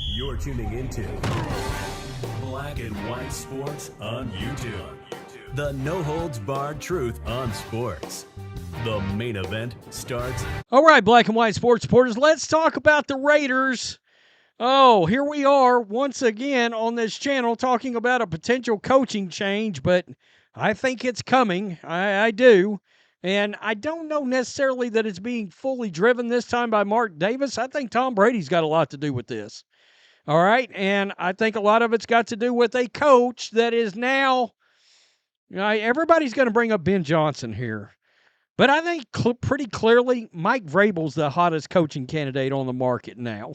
You're tuning into Black and White Sports on YouTube. The no-holds-barred truth on sports. The main event starts. All right, Black and White Sports supporters, let's talk about the Raiders. Oh, here we are once again on this channel talking about a potential coaching change, but I think it's coming. I do. And I don't know necessarily that it's being fully driven this time by Mark Davis. I think Tom Brady's got a lot to do with this. All right, and I think a lot of it's got to do with a coach that is now, everybody's going to bring up Ben Johnson here. But I think pretty clearly Mike Vrabel's the hottest coaching candidate on the market now.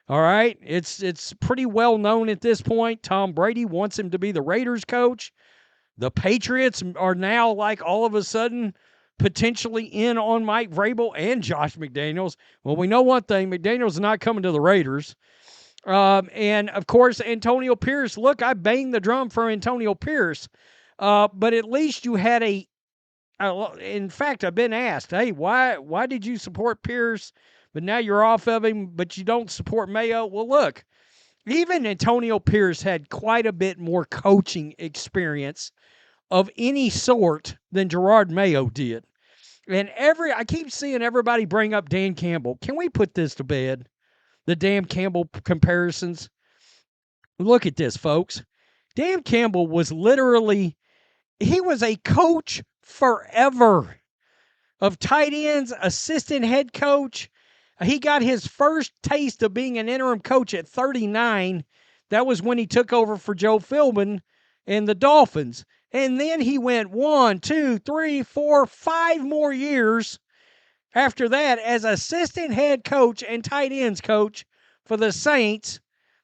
All right, it's pretty well known at this point. Tom Brady wants him to be the Raiders coach. The Patriots are now like all of a sudden potentially in on Mike Vrabel and Josh McDaniels. Well, we know one thing, McDaniels is not coming to the Raiders. And, of course, Antonio Pierce. Look, I banged the drum for Antonio Pierce, but at least you had in fact, I've been asked, hey, why did you support Pierce, but now you're off of him, but you don't support Mayo? Well, look, even Antonio Pierce had quite a bit more coaching experience of any sort than Jerod Mayo did. And I keep seeing everybody bring up Dan Campbell. Can we put this to bed? The Dan Campbell comparisons. Look at this, folks. Dan Campbell was he was a coach forever of tight ends, assistant head coach. He got his first taste of being an interim coach at 39. That was when he took over for Joe Philbin and the Dolphins. And then he went 1, 2, 3, 4, 5 more years after that as assistant head coach and tight ends coach for the Saints.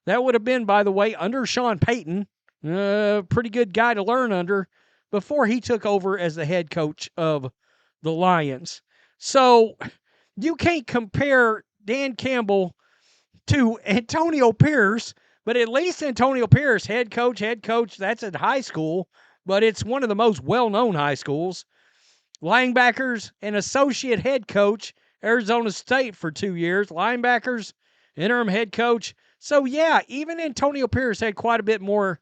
That would have been, by the way, under Sean Payton. Pretty good guy to learn under before he took over as the head coach of the Lions. So you can't compare Dan Campbell to Antonio Pierce, but at least Antonio Pierce, head coach, that's at high school, but it's one of the most well-known high schools. Linebackers and associate head coach, Arizona State for 2 years. Linebackers, interim head coach. So, yeah, even Antonio Pierce had quite a bit more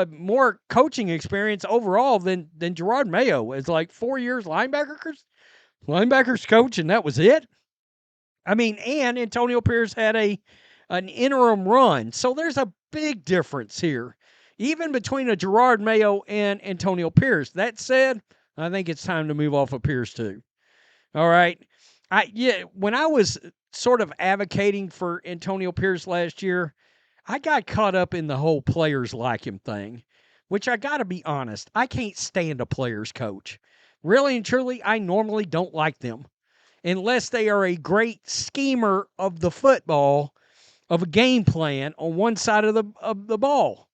more coaching experience overall than Jerod Mayo. It's like 4 years linebackers coach, and that was it. I mean, and Antonio Pierce had an interim run. So there's a big difference here, even between a Jerod Mayo and Antonio Pierce. That said, I think it's time to move off of Pierce too. All right. When I was sort of advocating for Antonio Pierce last year, I got caught up in the whole players like him thing, which I got to be honest, I can't stand a players coach. Really and truly, I normally don't like them unless they are a great schemer of the football, of a game plan on one side of the ball.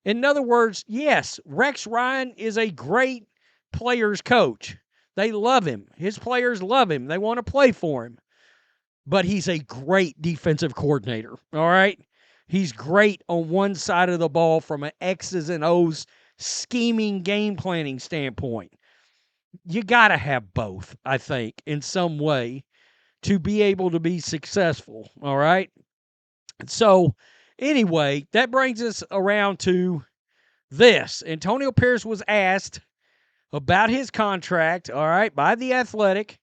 In other words, yes, Rex Ryan is a great players coach. They love him. His players love him. They want to play for him. But he's a great defensive coordinator, all right? He's great on one side of the ball from an X's and O's scheming game planning standpoint. You got to have both, I think, in some way to be able to be successful, all right? So, anyway, that brings us around to this. Antonio Pierce was asked about his contract, all right, by The Athletic.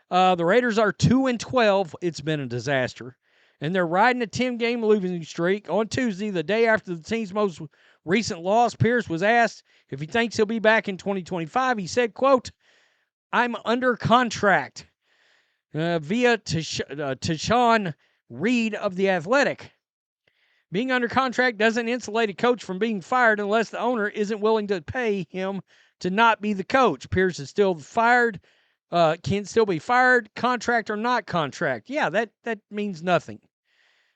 The Raiders are 2-12. It's been a disaster. And they're riding a 10-game losing streak. On Tuesday, the day after the team's most recent loss, Pierce was asked if he thinks he'll be back in 2025. He said, quote, "I'm under contract," via Tashawn Reed of The Athletic. Being under contract doesn't insulate a coach from being fired unless the owner isn't willing to pay him to not be the coach. Pierce is still fired, can still be fired, contract or not contract. Yeah, that means nothing.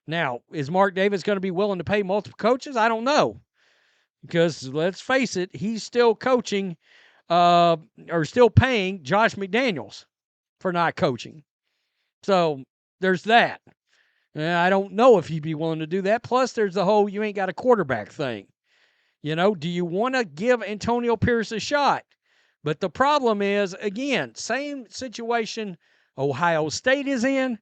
Now, is Mark Davis going to be willing to pay multiple coaches? I don't know. Because let's face it, he's still coaching or still paying Josh McDaniels for not coaching. So there's that. I don't know if he'd be willing to do that. Plus, there's the whole you ain't got a quarterback thing. Do you want to give Antonio Pierce a shot? But the problem is, again, same situation Ohio State is in.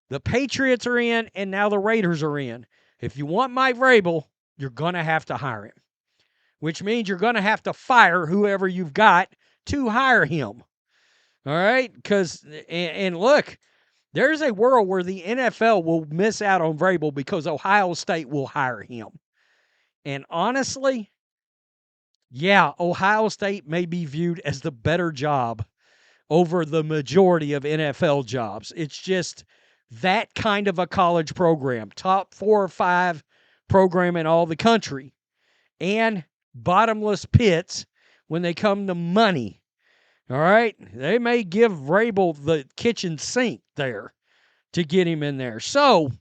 The Patriots are in, and now the Raiders are in. If you want Mike Vrabel, you're going to have to hire him, which means you're going to have to fire whoever you've got to hire him. All right? And look, there's a world where the NFL will miss out on Vrabel because Ohio State will hire him. And honestly, yeah, Ohio State may be viewed as the better job over the majority of NFL jobs. It's just that kind of a college program, top 4 or 5 program in all the country, and bottomless pits when they come to money. All right? They may give Vrabel the kitchen sink there to get him in there. So,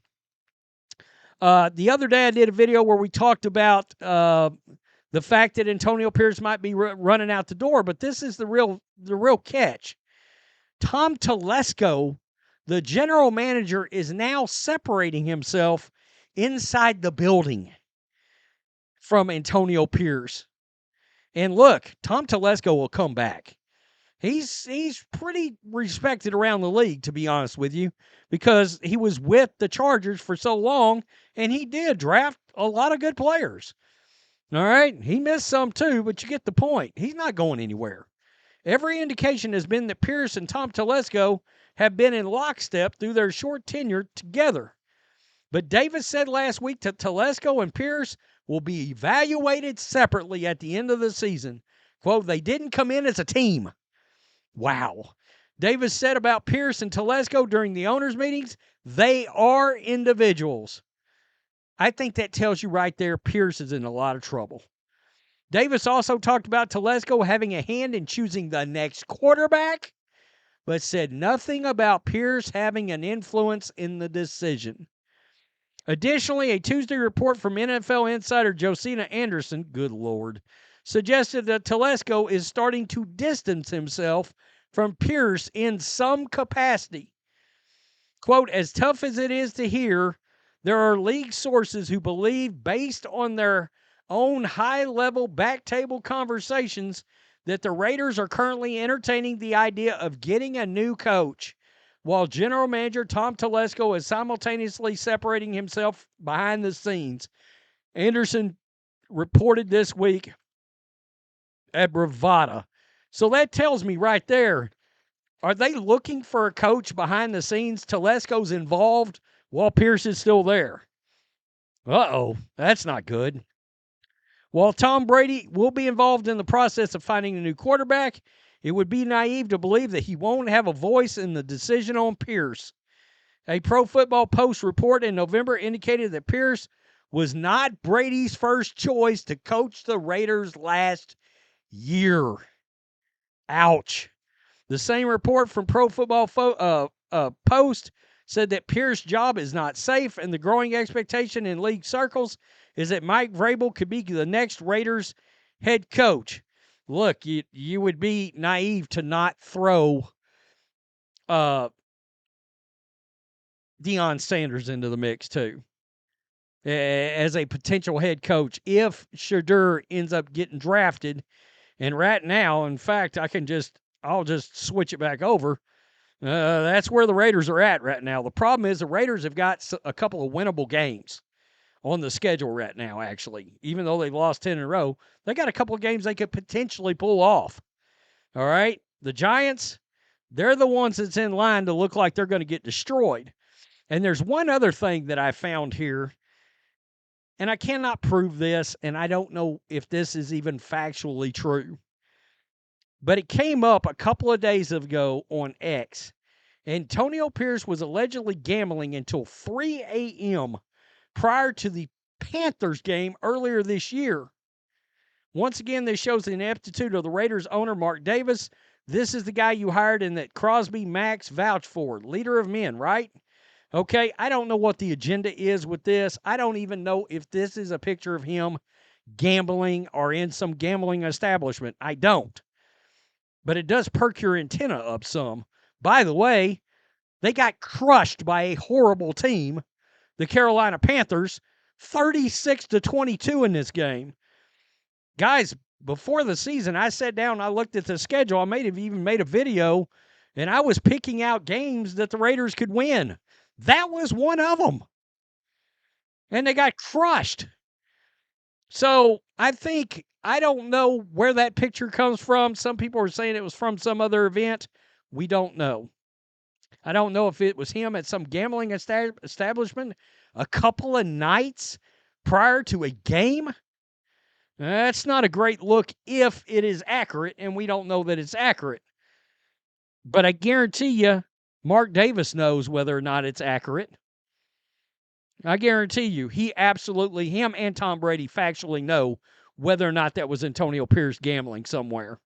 the other day I did a video where we talked about the fact that Antonio Pierce might be running out the door, but this is the real catch. Tom Telesco, the general manager, is now separating himself inside the building from Antonio Pierce. And look, Tom Telesco will come back. He's pretty respected around the league, to be honest with you, because he was with the Chargers for so long, and he did draft a lot of good players. All right? He missed some too, but you get the point. He's not going anywhere. Every indication has been that Pierce and Tom Telesco have been in lockstep through their short tenure together. But Davis said last week that Telesco and Pierce will be evaluated separately at the end of the season. Quote, they didn't come in as a team. Wow. Davis said about Pierce and Telesco during the owners' meetings, they are individuals. I think that tells you right there Pierce is in a lot of trouble. Davis also talked about Telesco having a hand in choosing the next quarterback, but said nothing about Pierce having an influence in the decision. Additionally, a Tuesday report from NFL insider Josina Anderson, good Lord, suggested that Telesco is starting to distance himself from Pierce in some capacity. Quote, as tough as it is to hear, there are league sources who believe, based on their own high-level back-table conversations, that the Raiders are currently entertaining the idea of getting a new coach, while general manager Tom Telesco is simultaneously separating himself behind the scenes. Anderson reported this week at Bravada. So that tells me right there, are they looking for a coach behind the scenes? Telesco's involved while Pierce is still there. Uh-oh, that's not good. While Tom Brady will be involved in the process of finding a new quarterback, it would be naive to believe that he won't have a voice in the decision on Pierce. A Pro Football Post report in November indicated that Pierce was not Brady's first choice to coach the Raiders last year. Ouch. The same report from Pro Football Post said that Pierce's job is not safe, and the growing expectation in league circles is that Mike Vrabel could be the next Raiders head coach. Look, you would be naive to not throw Deion Sanders into the mix too as a potential head coach if Shedeur ends up getting drafted. And right now, in fact, I'll just switch it back over. That's where the Raiders are at right now. The problem is the Raiders have got a couple of winnable games on the schedule right now, actually. Even though they lost 10 in a row, they got a couple of games they could potentially pull off. All right? The Giants, they're the ones that's in line to look like they're going to get destroyed. And there's one other thing that I found here, and I cannot prove this, and I don't know if this is even factually true. But it came up a couple of days ago on X. Antonio Pierce was allegedly gambling until 3 a.m. prior to the Panthers game earlier this year. Once again, this shows the ineptitude of the Raiders owner, Mark Davis. This is the guy you hired and that Crosby Max vouched for. Leader of men, right? Okay, I don't know what the agenda is with this. I don't even know if this is a picture of him gambling or in some gambling establishment. I don't. But it does perk your antenna up some. By the way, they got crushed by a horrible team, the Carolina Panthers, 36-22 in this game. Guys, before the season, I sat down, I looked at the schedule. I even made a video, and I was picking out games that the Raiders could win. That was one of them. And they got crushed. So I don't know where that picture comes from. Some people are saying it was from some other event. We don't know. I don't know if it was him at some gambling establishment a couple of nights prior to a game. That's not a great look if it is accurate, and we don't know that it's accurate. But I guarantee you, Mark Davis knows whether or not it's accurate. I guarantee you, him and Tom Brady factually know whether or not that was Antonio Pierce gambling somewhere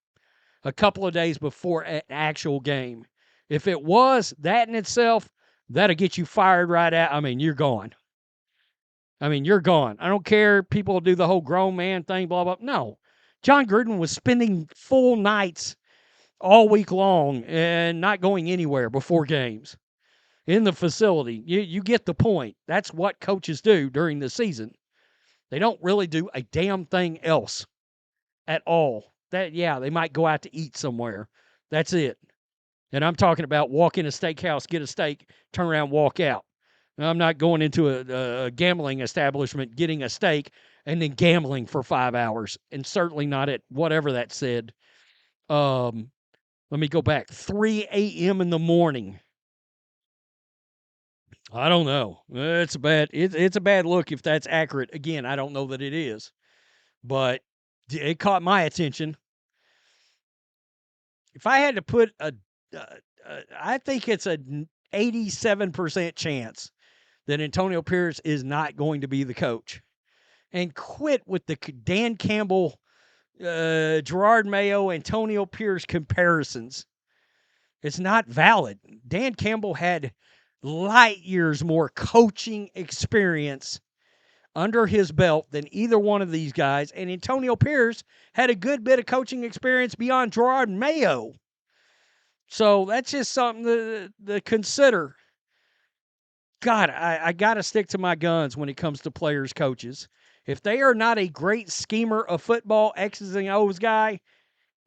a couple of days before an actual game. If it was, that in itself, that'll get you fired right out. I mean, you're gone. You're gone. I don't care. People do the whole grown man thing, blah, blah. No. John Gruden was spending full nights all week long and not going anywhere before games in the facility. You get the point. That's what coaches do during the season. They don't really do a damn thing else at all. They might go out to eat somewhere. That's it. And I'm talking about walk in a steakhouse, get a steak, turn around, walk out. Now, I'm not going into a gambling establishment, getting a steak, and then gambling for 5 hours, and certainly not at whatever that said. Let me go back. 3 a.m. in the morning. I don't know. It's a bad look if that's accurate. Again, I don't know that it is, but it caught my attention. If I had to put I think it's an 87% chance that Antonio Pierce is not going to be the coach. And quit with the Dan Campbell, Jerod Mayo, Antonio Pierce comparisons. It's not valid. Dan Campbell had light years more coaching experience under his belt than either one of these guys. And Antonio Pierce had a good bit of coaching experience beyond Jerod Mayo. So that's just something to consider. God, I got to stick to my guns when it comes to players, coaches. If they are not a great schemer of football, X's and O's guy,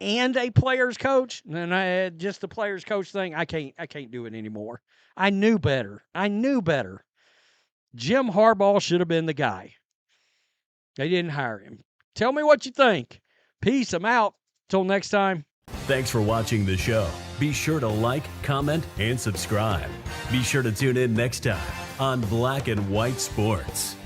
and a player's coach, then just the player's coach thing, I can't do it anymore. I knew better. Jim Harbaugh should have been the guy. They didn't hire him. Tell me what you think. Peace. I'm out. Till next time. Thanks for watching the show. Be sure to like, comment, and subscribe. Be sure to tune in next time on Black and White Sports.